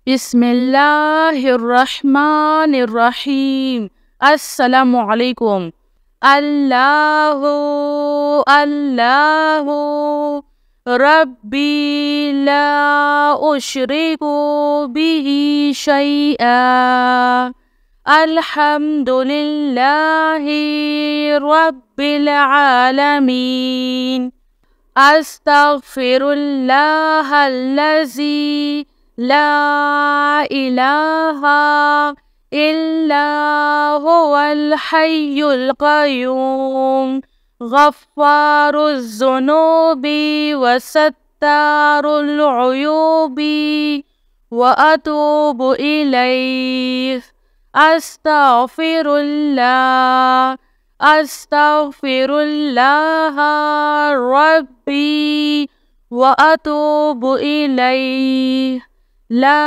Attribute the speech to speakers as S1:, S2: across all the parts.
S1: बिस्मिल्लाहिर्रहमानिर्रहीम। अस्सलामुअलैकुम। अल्लाहु अल्लाहु रब्बी ला उशरिकु बिही शैआ। अल्हम्दुलिल्लाहि रब्बिल आलमीन। अस्तगफिरुल्लाहल्लज़ी ला इलाहा इल्ला हुवल हय्युल क़य्यूम। गफ़्फ़ारुज़्ज़ुनूबि वसत्तारुल उयूबि व अतूबु इलैह। अस्तगफिरुल्लाह रब्बी व अतूबु इलैह। ला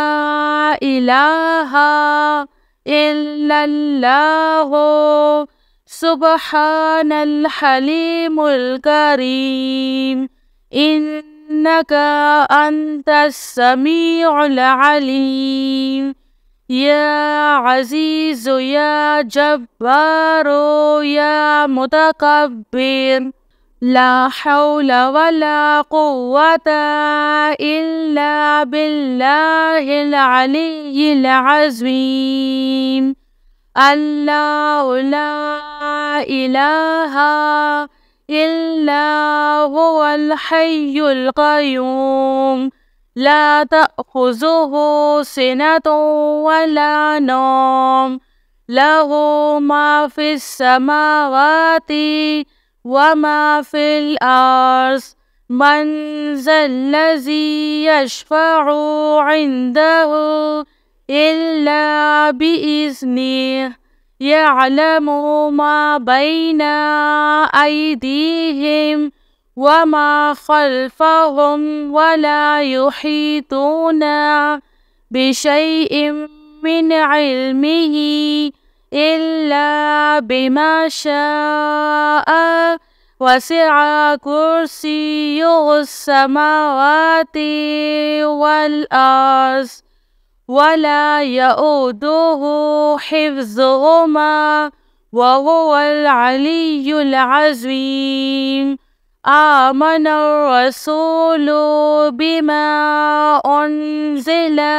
S1: इलाहा इल्लल्लाहु सुब्हानल हलीमुल करीम। इन्नका अंतस समीउल अलीम। या अज़ीज़ु या जब्बारो या मुतकब्बिर। ला हौला वला कुव्वता इल्ला बिल्लाहिल अलिय्यिल अज़ीम। अल्लाहु ला इलाहा इल्ला हुवल हय्युल क़य्यूम। ला तअख़ुज़ुहु सिनतुन वला नौम। लहु मा फ़िस समावाति व मा फ़िल अर्ज़। मन ज़ल्लज़ी यशफ़अु इंदहु इल्ला बिइज़्निह। यअलमु मा बैना अयदीहिम व मा ख़ल्फ़हुम वला युहीतूना बिशैइन मिन इल्मिही इल्ला बिमा शाअ। वसिअ कुर्सियुहुस समावाति वल अर्ज़ वला यऊदुहु हिफ्ज़ुहुमा व हुवल अलिय्युल अज़ीम। आमनर रसूलु बिमा उन्ज़िला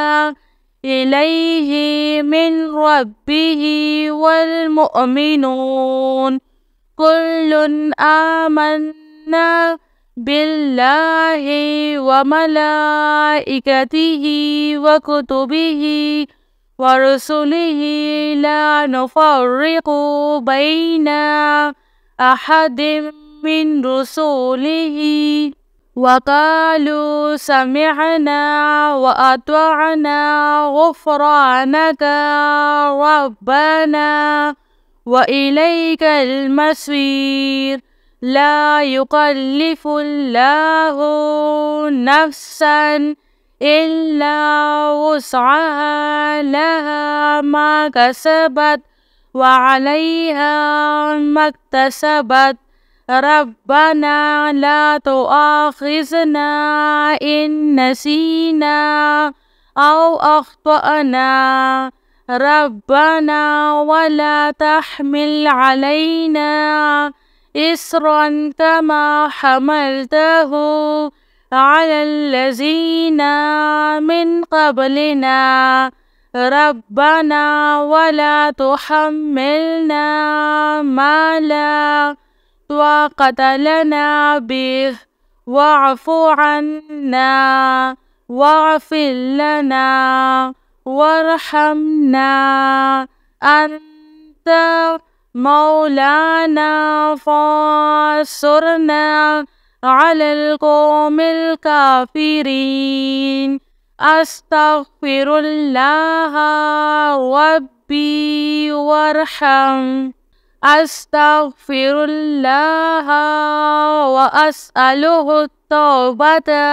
S1: इलैहि मिन रब्बिही वल मुअमिनून कुल्लुन आमन्ना बिल्लाहि व मलाइकतिही व कुतुबिही व रुसुलिही ला नुफ़र्रिक़ु बैना अहदिम मिन रुसुलिही व क़ालू समिअना व अतअना ग़ुफ़्रानका रब्बना व इलैकल मसीर। ला युकल्लिफ़ुल्लाहु नफ़्सन इल्ला वुस्अहा लहा मा कसबत व अलैहा मक्तसबत। रब्बना ला तुआख़िज़ना इन नसीना औ अख़्तअना। रब्बना वला तहमिल अलैना इस्रन कमा हमलतहु अलल्लज़ीना मिन क़ब्लिना। रब्बना वला तुहम्मिलना मा ला ताक़त लना बिह वअफ़ु अन्ना वग़फ़िर लना वरहमना। अन्त मौलाना फ़ांसुरना अलल क़ौमिल काफ़िरीन। अस्तग़फ़िरुल्लाह रब्बी वरहम। अस्तग़फ़िरुल्लाह व अस्अलुहु तौबता।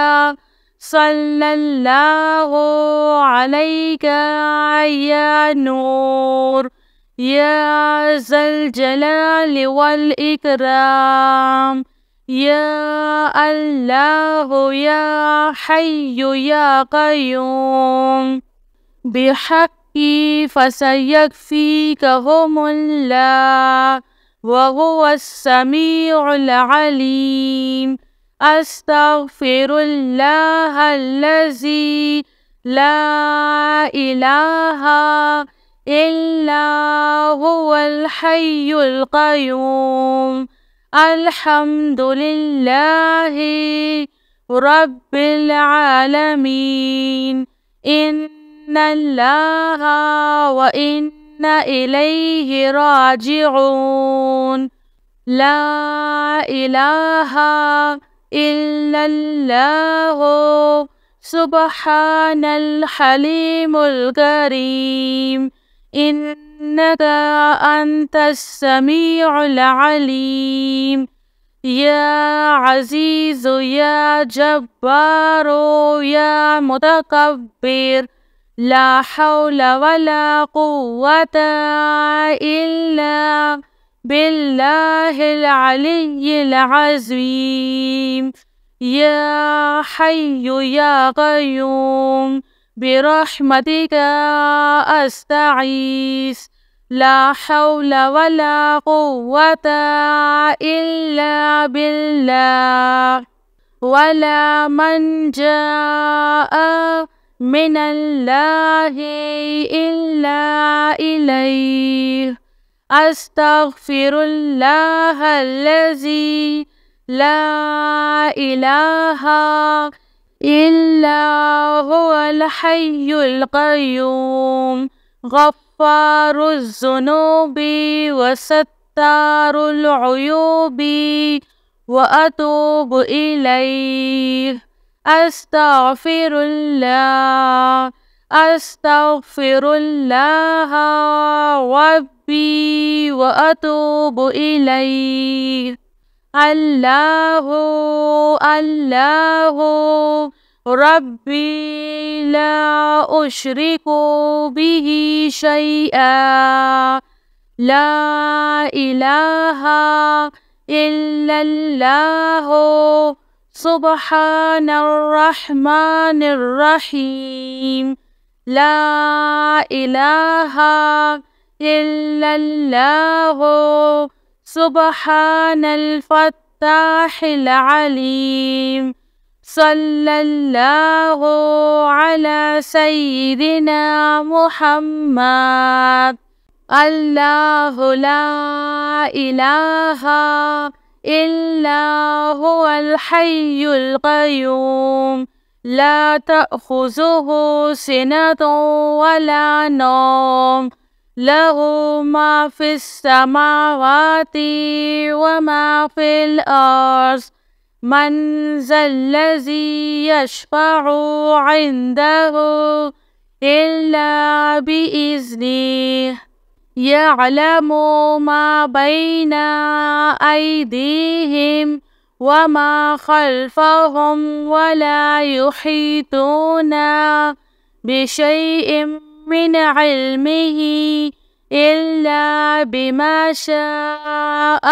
S1: सल्लल्लाहु अलैका या नूर या ज़ल जलालि वल इकराम। या अल्लाह या हय्यु या क़य्यूम। بحقي فسيكفيكهم الله وهو السميع العليم. أستغفر الله الذي لا إله إلا هو الحي القيوم. الحمد لله رب العالمين. إن الله وإنا إليه راجعون. لا إله إلا الله سبحان الحليم الكريم. إنك أنت السميع العليم. يا عزيز يا جبار يا متكبر. لا حول ولا قوة إلا بالله العلي العظيم. يا حي يا قيوم برحمتك أستغيث. لا حول ولا قوة إلا بالله. ولا منجا من الله إلا إليه. أستغفر الله الذي لا إله إلا هو الحي القيوم. غفار الذنوب وستار العيوب وأتوب إليه. أستغفر الله أستغفر الله ربي وأتوب إليه. الله الله ربي لا أشرك به شيئا. لا إله إلا الله سبحان الرحمن الرحيم. لا إله إلا الله سبحان الفتاح العليم. صلى الله على سيدنا محمد. الله لا إله إلا هو الحي القيوم. لا تأخذه سنة ولا نوم. له ما في السماوات وما في الأرض. من ذا الذي يشفع عنده إلا بإذنه. يعلم ما بين أيديهم وما خلفهم ولا يحيطون بشيء من علمه إلا بما شاء.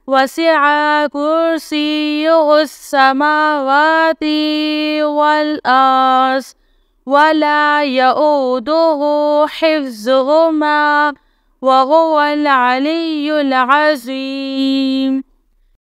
S1: وسع كرسيه السماوات والأرض ولا يؤوده حفظهما وهو العلي العظيم.